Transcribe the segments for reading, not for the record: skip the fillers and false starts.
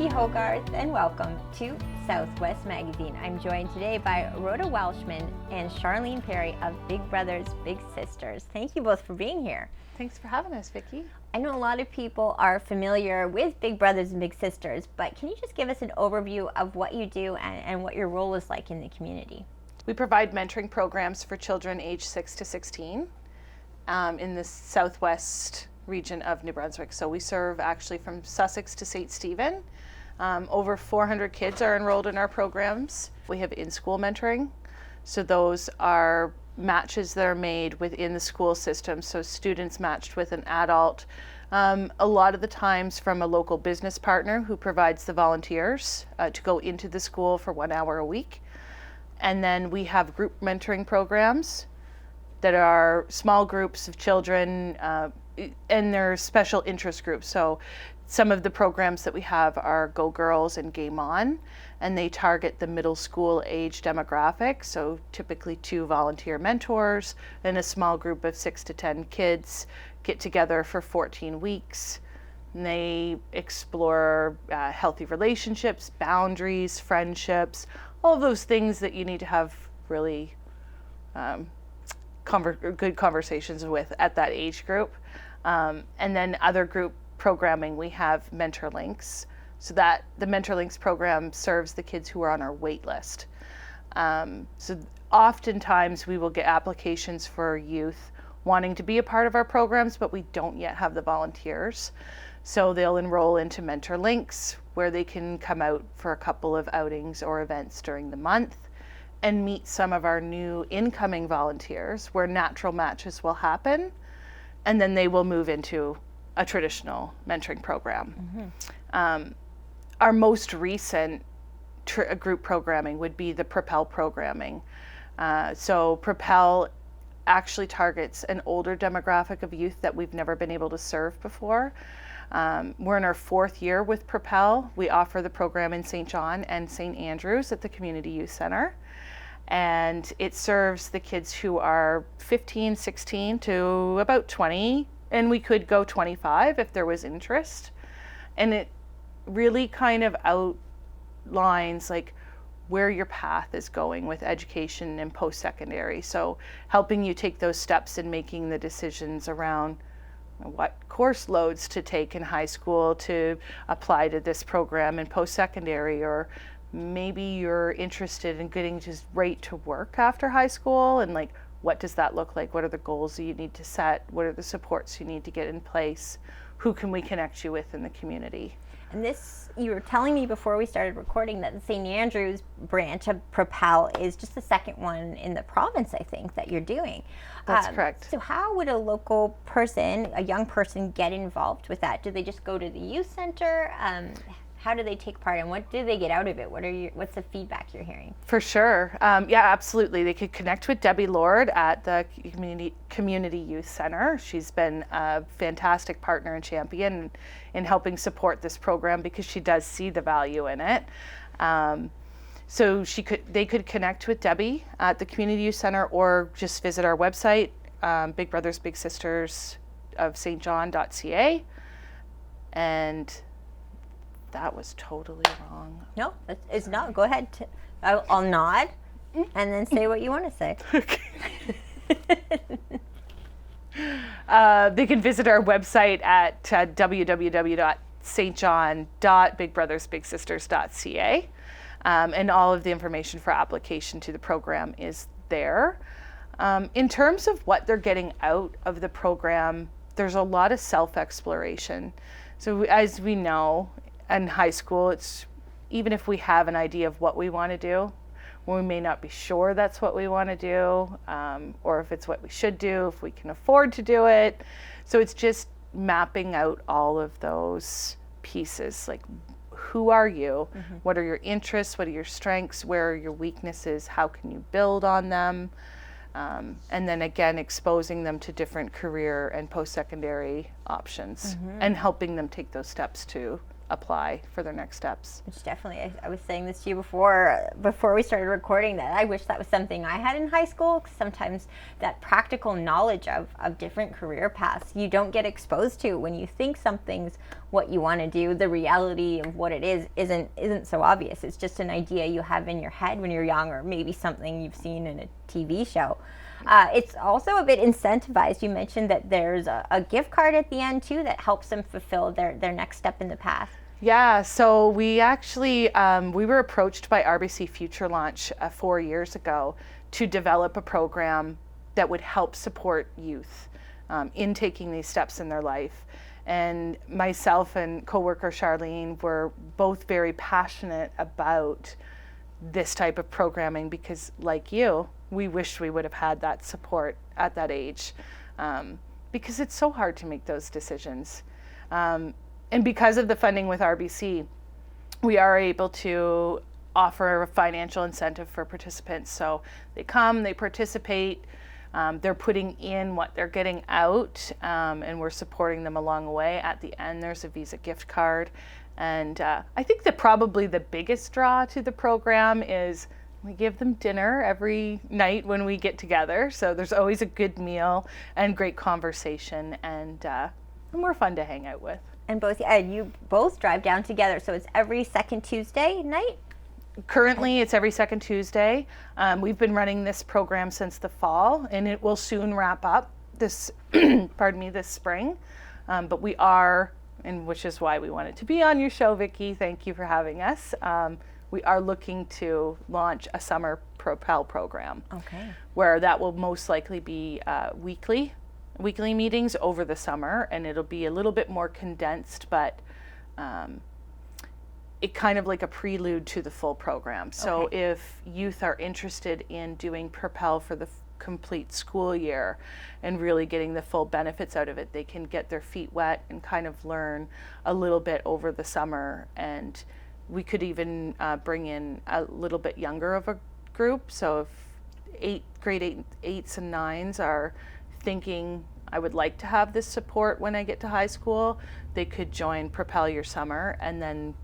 Vicki Hogarth, and welcome to Southwest Magazine. I'm joined today by Rhoda Welshman and Charlene Perry of Big Brothers Big Sisters. Thank you both for being here. Thanks for having us, Vicki. I know a lot of people are familiar with Big Brothers and Big Sisters, but can you just give us an overview of what you do and what your role is like in the community? We provide mentoring programs for children aged 6 to 16 in the southwest region of New Brunswick. So we serve actually from Sussex to St. Stephen. Over 400 kids are enrolled in our programs. We have in-school mentoring. So those are matches that are made within the school system. So students matched with an adult, a lot of the times from a local business partner who provides the volunteers to go into the school for 1 hour a week. And then we have group mentoring programs that are small groups of children, and they're special interest groups. So some of the programs that we have are Go Girls and Game On, and they target the middle school age demographic. So typically 2 volunteer mentors and a small group of 6 to 10 kids get together for 14 weeks. And they explore healthy relationships, boundaries, friendships, all those things that you need to have really good conversations with at that age group. And then other group programming, we have Mentor Links, so that the Mentor Links program serves the kids who are on our wait list. So oftentimes we will get applications for youth wanting to be a part of our programs, but we don't yet have the volunteers. So they'll enroll into Mentor Links, where they can come out for a couple of outings or events during the month and meet some of our new incoming volunteers, where natural matches will happen, and then they will move into a traditional mentoring program. Mm-hmm. Our most recent group programming would be the PROPEL programming. So PROPEL actually targets an older demographic of youth that we've never been able to serve before. We're in our 4th year with PROPEL. We offer the program in St. John and St. Andrews at the Community Youth Center. And it serves the kids who are 15, 16 to about 20, and we could go 25 if there was interest. And it really kind of outlines like where your path is going with education and post-secondary. So helping you take those steps and making the decisions around what course loads to take in high school to apply to this program in post-secondary, or maybe you're interested in getting just right to work after high school, and like, what does that look like? What are the goals that you need to set? What are the supports you need to get in place? Who can we connect you with in the community? And this, you were telling me before we started recording that the St. Andrews branch of PROPEL is just the 2nd one in the province, I think, that you're doing. That's correct. So how would a local person, a young person, get involved with that? Do they just go to the youth center? How do they take part, and what do they get out of it? What's the feedback you're hearing? For sure. Yeah, absolutely. They could connect with Debbie Lord at the Community Youth Center. She's been a fantastic partner and champion in helping support this program because she does see the value in it. So they could connect with Debbie at the Community Youth Center, or just visit our website, Big Brothers Big Sisters of St. John.ca. And that was totally wrong. No, it's not. Go ahead. I'll nod and then say what you want to say. Okay. They can visit our website at www.stjohn.bigbrothersbigsisters.ca, and all of the information for application to the program is there. In terms of what they're getting out of the program, there's a lot of self-exploration. So as we know, in high school, it's even if we have an idea of what we want to do, we may not be sure that's what we want to do, or if it's what we should do, if we can afford to do it. So it's just mapping out all of those pieces, like who are you, mm-hmm. What are your interests, what are your strengths, where are your weaknesses, how can you build on them, and then again exposing them to different career and post-secondary options, mm-hmm. and helping them take those steps to apply for their next steps. Which definitely, I was saying this to you before we started recording, that I wish that was something I had in high school, 'cause sometimes that practical knowledge of different career paths you don't get exposed to. When you think something's what you want to do, the reality of what it isn't so obvious. It's just an idea you have in your head when you're young, or maybe something you've seen in a TV show. It's also a bit incentivized. You mentioned that there's a gift card at the end too that helps them fulfill their next step in the path. Yeah, so we actually, we were approached by RBC Future Launch 4 years ago to develop a program that would help support youth in taking these steps in their life. And myself and coworker Charlene were both very passionate about this type of programming because, like you, we wished we would have had that support at that age, because it's so hard to make those decisions. And because of the funding with RBC, we are able to offer a financial incentive for participants. So they come, they participate, they're putting in what they're getting out, and we're supporting them along the way. At the end, there's a Visa gift card. And I think that probably the biggest draw to the program is we give them dinner every night when we get together. So there's always a good meal and great conversation, and we're fun to hang out with. And you both drive down together, so it's every second Tuesday night? Currently, it's every second Tuesday. We've been running this program since the fall, and it will soon wrap up this spring. But we are, and which is why we wanted to be on your show, Vicki. Thank you for having us. We are looking to launch a summer PROPEL program. Okay. Where that will most likely be weekly meetings over the summer, and it'll be a little bit more condensed, but it kind of like a prelude to the full program. So Okay. if youth are interested in doing PROPEL for the complete school year and really getting the full benefits out of it, they can get their feet wet and kind of learn a little bit over the summer. And we could even bring in a little bit younger of a group. So if grade 8s and 9s are thinking, I would like to have this support when I get to high school, they could join Propel Your Summer and then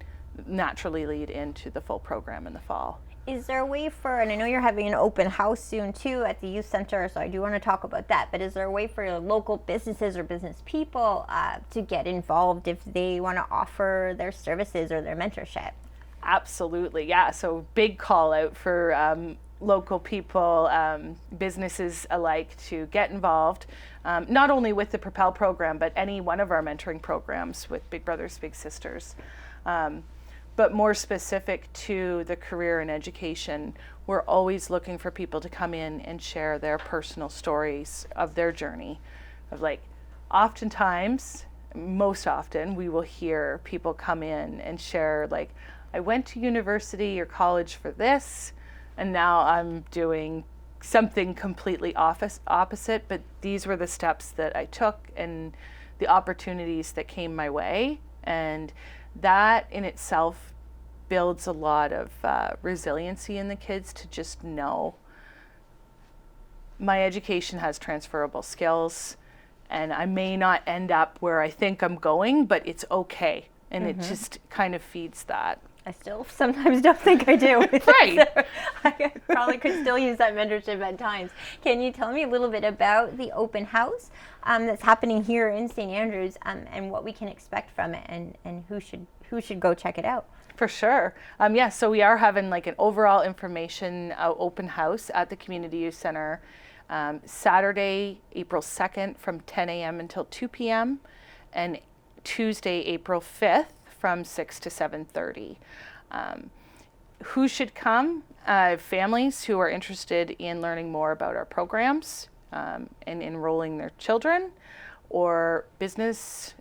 naturally lead into the full program in the fall. Is there a way and I know you're having an open house soon too at the youth center, so I do want to talk about that, but is there a way for local businesses or business people to get involved if they want to offer their services or their mentorship? Absolutely, yeah. So big call out for local people, businesses alike, to get involved, not only with the Propel program, but any one of our mentoring programs with Big Brothers Big Sisters. But more specific to the career and education, we're always looking for people to come in and share their personal stories of their journey. Of like, oftentimes, most often, we will hear people come in and share like, I went to university or college for this, and now I'm doing something completely opposite, but these were the steps that I took and the opportunities that came my way. And that in itself builds a lot of resiliency in the kids to just know my education has transferable skills, and I may not end up where I think I'm going, but it's okay. And it just kind of feeds that. I still sometimes don't think I do. Right. So I probably could still use that mentorship at times. Can you tell me a little bit about the open house that's happening here in St. Andrews, and what we can expect from it, and who should go check it out? For sure. Yeah, so we are having like an overall information open house at the Community Youth Center Saturday, April 2nd from 10 a.m. until 2 p.m. and Tuesday, April 5th from 6 to 7:30. Who should come? Families who are interested in learning more about our programs and enrolling their children, or businesses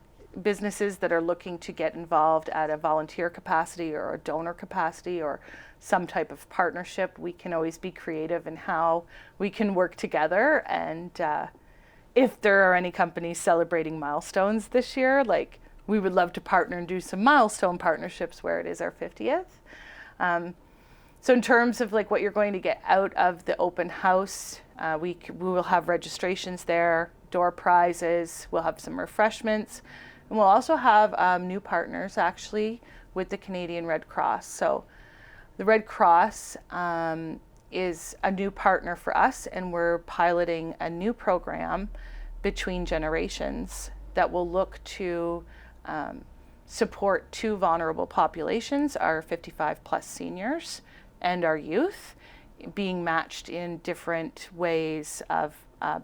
that are looking to get involved at a volunteer capacity or a donor capacity or some type of partnership. We can always be creative in how we can work together. And if there are any companies celebrating milestones this year, like, we would love to partner and do some milestone partnerships where it is our 50th. So in terms of like what you're going to get out of the open house, we will have registrations there, door prizes, we'll have some refreshments. And we'll also have new partners actually with the Canadian Red Cross. So the Red Cross is a new partner for us, and we're piloting a new program between generations that will look to support two vulnerable populations, our 55 plus seniors and our youth, being matched in different ways of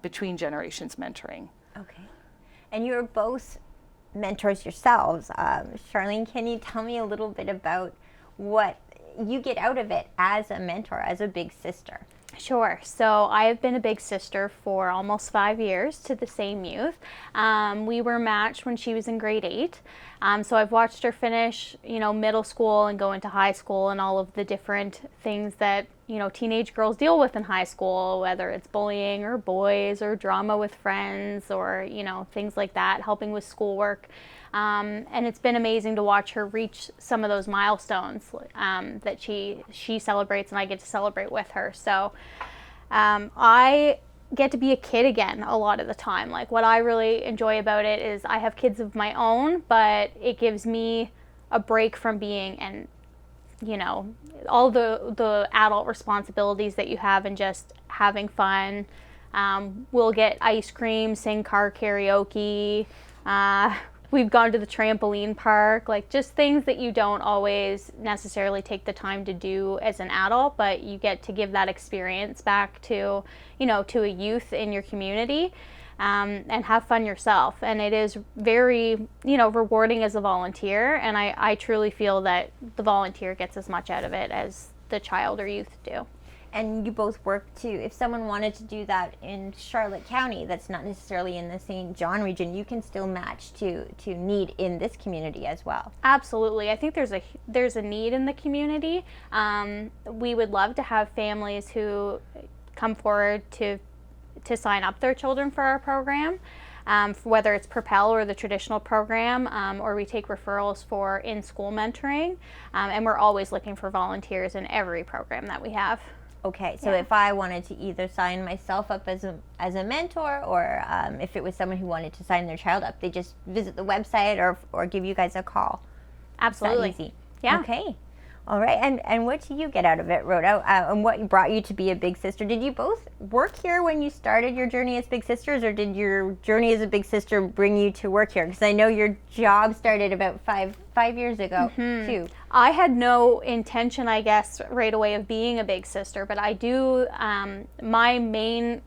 between generations mentoring. Okay. And you're both mentors yourselves. Charlene, can you tell me a little bit about what you get out of it as a mentor, as a big sister? Sure. So I have been a big sister for almost 5 years to the same youth. We were matched when she was in grade 8. So I've watched her finish, middle school and go into high school, and all of the different things that, teenage girls deal with in high school, whether it's bullying or boys or drama with friends or, things like that, helping with schoolwork. And it's been amazing to watch her reach some of those milestones that she celebrates, and I get to celebrate with her. So I get to be a kid again a lot of the time. Like, what I really enjoy about it is I have kids of my own, but it gives me a break from being all the adult responsibilities that you have, and just having fun. We'll get ice cream, sing car karaoke. We've gone to the trampoline park, like just things that you don't always necessarily take the time to do as an adult, but you get to give that experience back to, to a youth in your community, and have fun yourself. And it is very, rewarding as a volunteer. And I truly feel that the volunteer gets as much out of it as the child or youth do. And you both work too. If someone wanted to do that in Charlotte County, that's not necessarily in the St. John region, you can still match to need in this community as well. Absolutely. I think there's a need in the community. We would love to have families who come forward to sign up their children for our program, whether it's PROPEL or the traditional program, or we take referrals for in-school mentoring. And we're always looking for volunteers in every program that we have. Okay, so if I wanted to either sign myself up as a mentor, or if it was someone who wanted to sign their child up, they just visit the website or give you guys a call. Absolutely. Is that easy? Yeah. Okay. All right. And what do you get out of it, Rhoda? And what brought you to be a big sister? Did you both work here when you started your journey as big sisters, or did your journey as a big sister bring you to work here? Because I know your job started about five years ago, too. I had no intention, I guess, right away of being a big sister, but I do, my main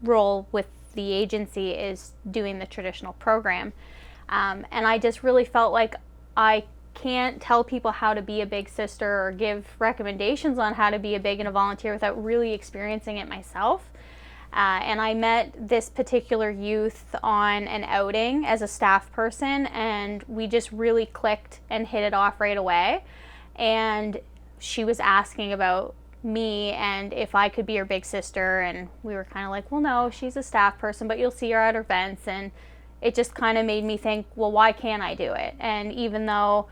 role with the agency is doing the traditional program. And I just really felt like I can't tell people how to be a big sister or give recommendations on how to be a big and a volunteer without really experiencing it myself. And I met this particular youth on an outing as a staff person, and we just really clicked and hit it off right away. And she was asking about me and if I could be her big sister, and we were kind of like, well, no, she's a staff person, but you'll see her at events. And it just kind of made me think, well, why can't I do it? And even though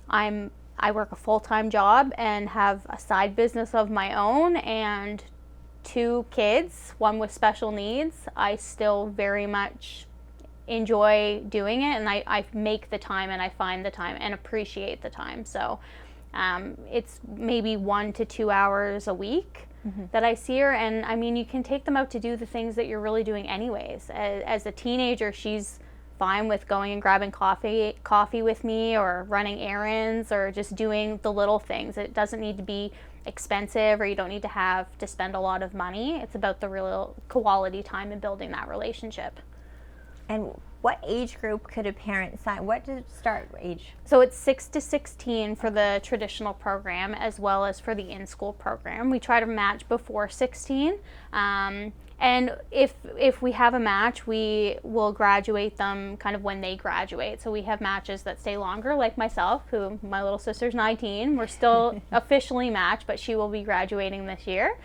I work a full-time job and have a side business of my own and 2 kids, one with special needs, I still very much enjoy doing it, and I make the time and I find the time and appreciate the time. So it's maybe 1 to 2 hours a week that I see her, and I mean, you can take them out to do the things that you're really doing anyways. As a teenager, she's fine with going and grabbing coffee with me, or running errands, or just doing the little things. It doesn't need to be expensive, or you don't need to have to spend a lot of money. It's about the real quality time and building that relationship. And what age group could a parent sign? What does it start age? So it's 6 to 16 for the traditional program, as well as for the in-school program. We try to match before 16. And if we have a match, we will graduate them kind of when they graduate. So we have matches that stay longer, like myself, who my little sister's 19. We're still officially matched, but she will be graduating this year.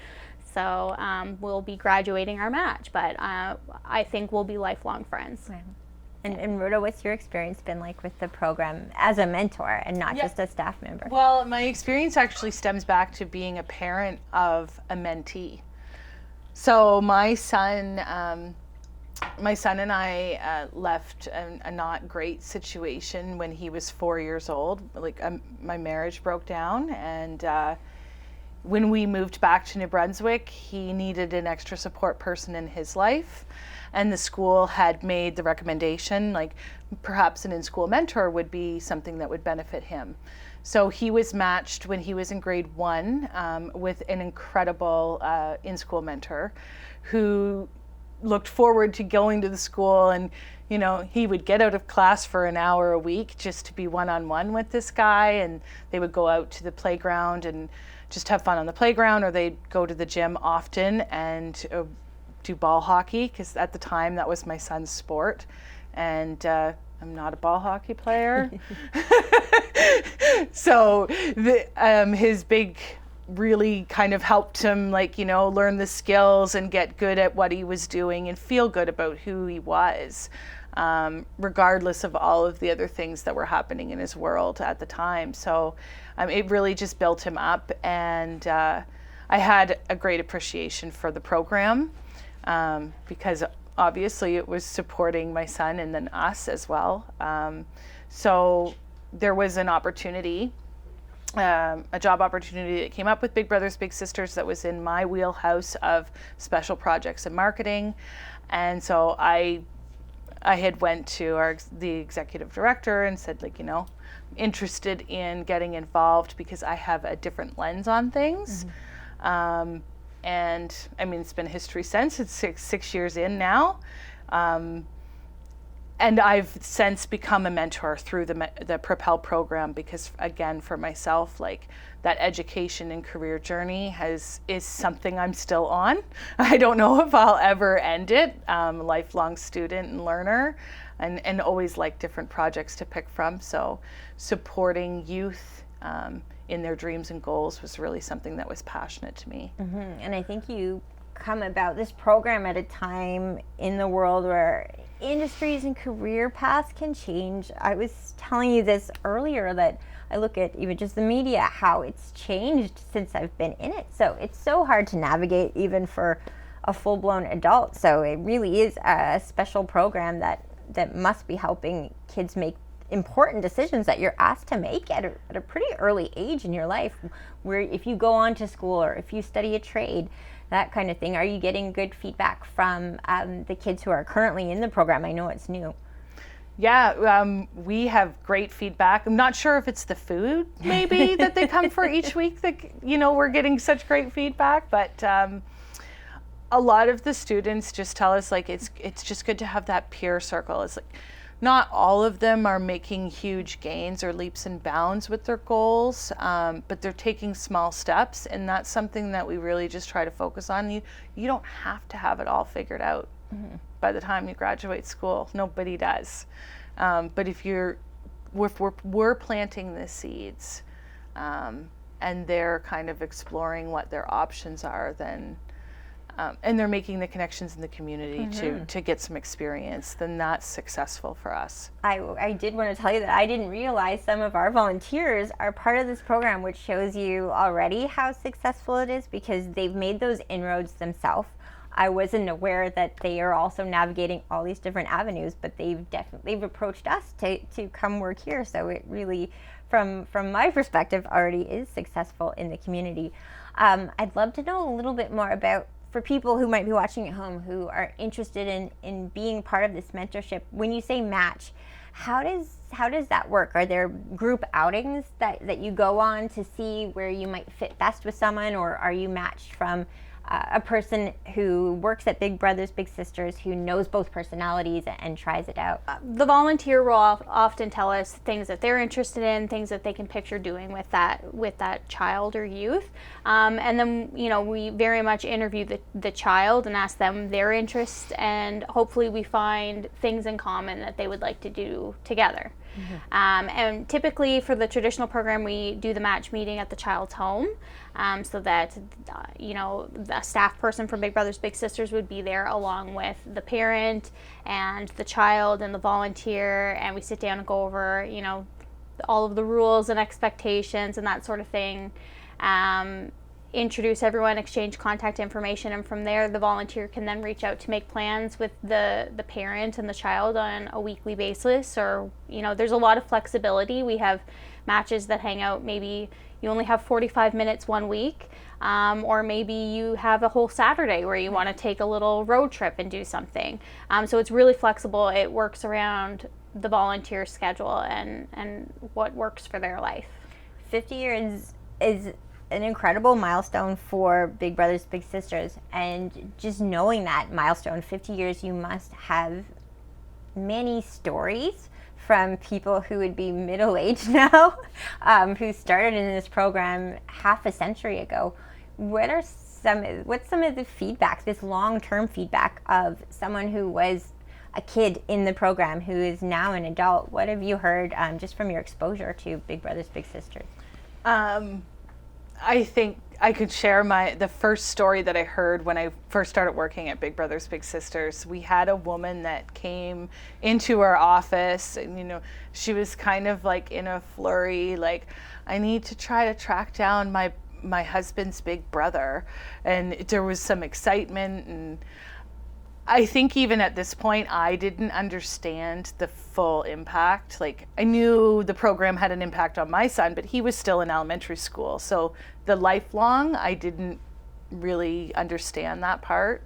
So we'll be graduating our match, but I think we'll be lifelong friends. Wow. And Rhoda, what's your experience been like with the program as a mentor and not just a staff member? Well, my experience actually stems back to being a parent of a mentee. So my son my son and I left a not great situation when he was 4 years old. Like my marriage broke down, and when we moved back to New Brunswick, he needed an extra support person in his life, and the school had made the recommendation, like perhaps an in-school mentor would be something that would benefit him. So he was matched when he was in grade 1 with an incredible in-school mentor who looked forward to going to the school, and you know, he would get out of class for an hour a week just to be one-on-one with this guy, and they would go out to the playground and just have fun on the playground, or they'd go to the gym often and do ball hockey, because at the time that was my son's sport, and I'm not a ball hockey player. So his big really kind of helped him, like, you know, learn the skills and get good at what he was doing and feel good about who he was, regardless of all of the other things that were happening in his world at the time. So it really just built him up, and I had a great appreciation for the program, because obviously it was supporting my son and then us as well. So there was an opportunity, a job opportunity that came up with Big Brothers Big Sisters that was in my wheelhouse of special projects and marketing. And so I had went to the executive director and said, like, you know, interested in getting involved because I have a different lens on things. And I mean, it's been history since. It's six years in now. And I've since become a mentor through the PROPEL program, because again, for myself, like, that education and career journey is something I'm still on. I don't know if I'll ever end it. Lifelong student and learner, and always like different projects to pick from. So supporting youth in their dreams and goals was really something that was passionate to me. And I think you come about this program at a time in the world where industries and career paths can change. I was telling you this earlier, that I look at even just the media, how it's changed since I've been in it. So it's so hard to navigate even for a full-blown adult. So it really is a special program that must be helping kids make important decisions that you're asked to make at a pretty early age in your life, where if you go on to school or if you study a trade, that kind of thing. Are you getting good feedback from the kids who are currently in the program? I know it's new. Yeah, we have great feedback. I'm not sure if it's the food maybe that they come for each week that, you know, we're getting such great feedback, but a lot of the students just tell us, like, it's just good to have that peer circle. It's like, not all of them are making huge gains or leaps and bounds with their goals, but they're taking small steps, and that's something that we really just try to focus on. You don't have to have it all figured out by the time you graduate school. Nobody does. But if we're planting the seeds, and they're kind of exploring what their options are, then and they're making the connections in the community to get some experience, then that's successful for us. I did want to tell you that I didn't realize some of our volunteers are part of this program, which shows you already how successful it is, because they've made those inroads themselves. I wasn't aware that they are also navigating all these different avenues, but they've approached us to come work here. So it really, from my perspective, already is successful in the community. I'd love to know a little bit more about, for people who might be watching at home who are interested in being part of this mentorship. When you say match, how does that work? Are there group outings that you go on to see where you might fit best with someone, or are you matched from a person who works at Big Brothers Big Sisters who knows both personalities and tries it out? The volunteer will often tell us things that they're interested in, things that they can picture doing with that child or youth, and then, you know, we very much interview the child and ask them their interests, and hopefully we find things in common that they would like to do together. And typically for the traditional program, we do the match meeting at the child's home, so that you know, a staff person from Big Brothers Big Sisters would be there along with the parent and the child and the volunteer, and we sit down and go over, you know, all of the rules and expectations and that sort of thing. introduce everyone, exchange contact information, and from there the volunteer can then reach out to make plans with the parent and the child on a weekly basis. Or, you know, there's a lot of flexibility. We have matches that hang out, maybe you only have 45 minutes one week, or maybe you have a whole Saturday where you want to take a little road trip and do something. So it's really flexible. It works around the volunteer schedule and what works for their life. 50 years is an incredible milestone for Big Brothers Big Sisters, and just knowing that milestone, 50 years, you must have many stories from people who would be middle-aged now, who started in this program half a century ago. What's some of the feedback, this long-term feedback of someone who was a kid in the program who is now an adult? What have you heard just from your exposure to Big Brothers Big Sisters? I think I could share the first story that I heard when I first started working at Big Brothers Big Sisters. We had a woman that came into our office, and, you know, she was kind of like in a flurry, like, I need to try to track down my husband's big brother. And there was some excitement, and I think even at this point, I didn't understand the full impact. Like, I knew the program had an impact on my son, but he was still in elementary school. So the lifelong, I didn't really understand that part.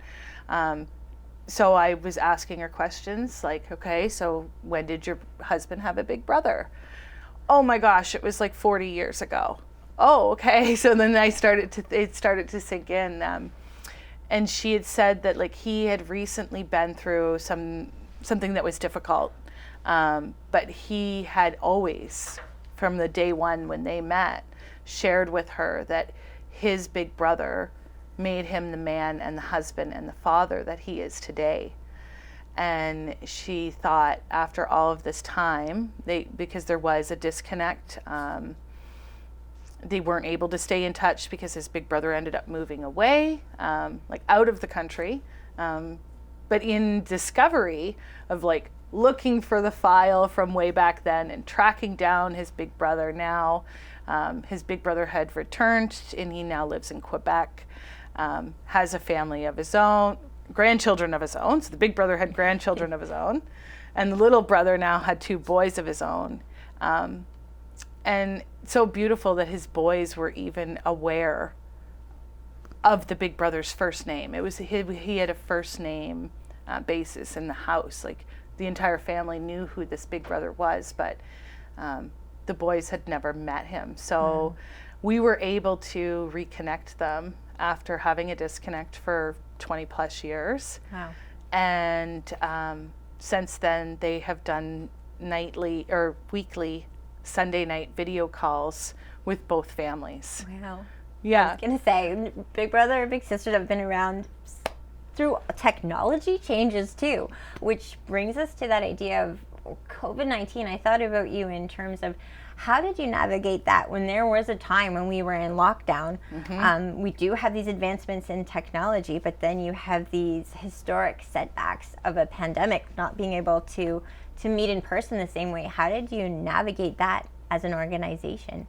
So I was asking her questions like, okay, so when did your husband have a big brother? Oh my gosh, it was like 40 years ago. Oh, okay. So then it started to sink in. And she had said that, like, he had recently been through something that was difficult, but he had always, from the day one when they met, shared with her that his big brother made him the man and the husband and the father that he is today. And she thought, after all of this time, because there was a disconnect, they weren't able to stay in touch because his big brother ended up moving away, like out of the country. But in discovery of, like, looking for the file from way back then and tracking down his big brother now, his big brother had returned, and he now lives in Quebec, has a family of his own, grandchildren of his own. So the big brother had grandchildren of his own, and the little brother now had 2 boys of his own. And so beautiful that his boys were even aware of the big brother's first name. It was he had a first name basis in the house. Like, the entire family knew who this big brother was, but the boys had never met him. So we were able to reconnect them after having a disconnect for 20 plus years. Wow. And since then, they have done nightly or weekly Sunday night video calls with both families. Wow. Yeah. I was going to say, Big Brother and Big Sisters have been around through technology changes too, which brings us to that idea of COVID-19. I thought about you in terms of, how did you navigate that when there was a time when we were in lockdown? Mm-hmm. We do have these advancements in technology, but then you have these historic setbacks of a pandemic, not being able to meet in person the same way. How did you navigate that as an organization?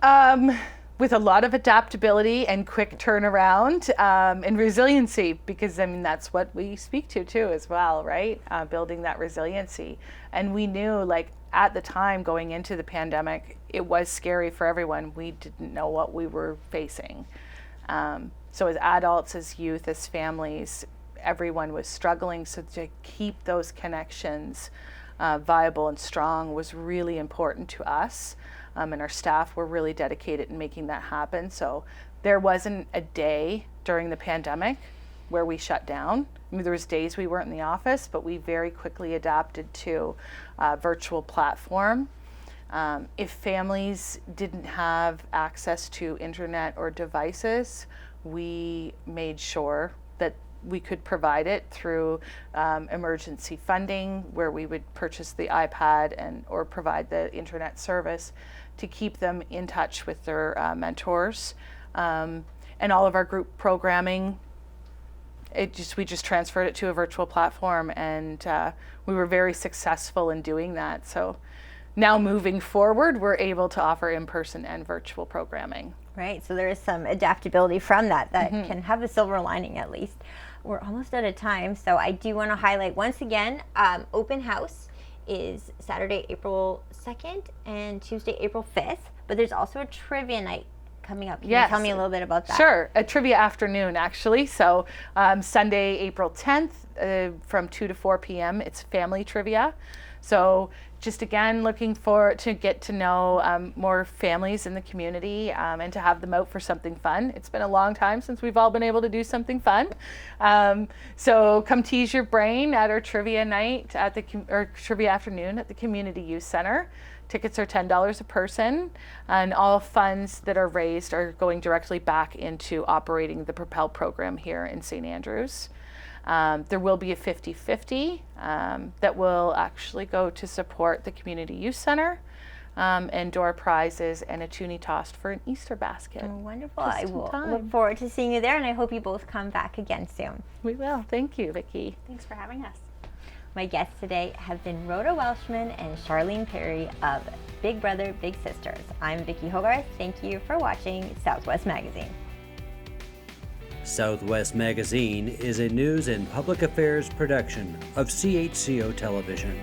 With a lot of adaptability and quick turnaround, and resiliency, because, I mean, that's what we speak to too as well, right? Building that resiliency. And we knew, like, at the time going into the pandemic, it was scary for everyone. We didn't know what we were facing. So as adults, as youth, as families, everyone was struggling. So to keep those connections viable and strong was really important to us. And our staff were really dedicated in making that happen. So there wasn't a day during the pandemic where we shut down. I mean, there was days we weren't in the office, but we very quickly adapted to a virtual platform. If families didn't have access to internet or devices, we made sure that we could provide it through emergency funding, where we would purchase the iPad or provide the internet service to keep them in touch with their mentors. And all of our group programming, we just transferred it to a virtual platform, and we were very successful in doing that. So now moving forward, we're able to offer in-person and virtual programming. Right, so there is some adaptability from that can have a silver lining at least. We're almost out of time, so I do want to highlight once again, open house is Saturday, April 2nd and Tuesday, April 5th, but there's also a trivia night coming up. Can you tell me a little bit about that? Sure, a trivia afternoon actually. So Sunday, April 10th from 2 to 4 p.m. It's family trivia. So just again looking to get to know more families in the community and to have them out for something fun. It's been a long time since we've all been able to do something fun. So come tease your brain at our trivia night at or trivia afternoon at the Community Youth Center. Tickets are $10 a person, and all funds that are raised are going directly back into operating the PROPEL program here in St. Andrews. There will be a 50-50 that will actually go to support the Community Youth Center, and door prizes and a toonie tossed for an Easter basket. Oh, wonderful. I will look forward to seeing you there, and I hope you both come back again soon. We will. Thank you, Vicki. Thanks for having us. My guests today have been Rhoda Welshman and Charlene Perry of Big Brother, Big Sisters. I'm Vicki Hogarth. Thank you for watching Southwest Magazine. Southwest Magazine is a news and public affairs production of CHCO Television.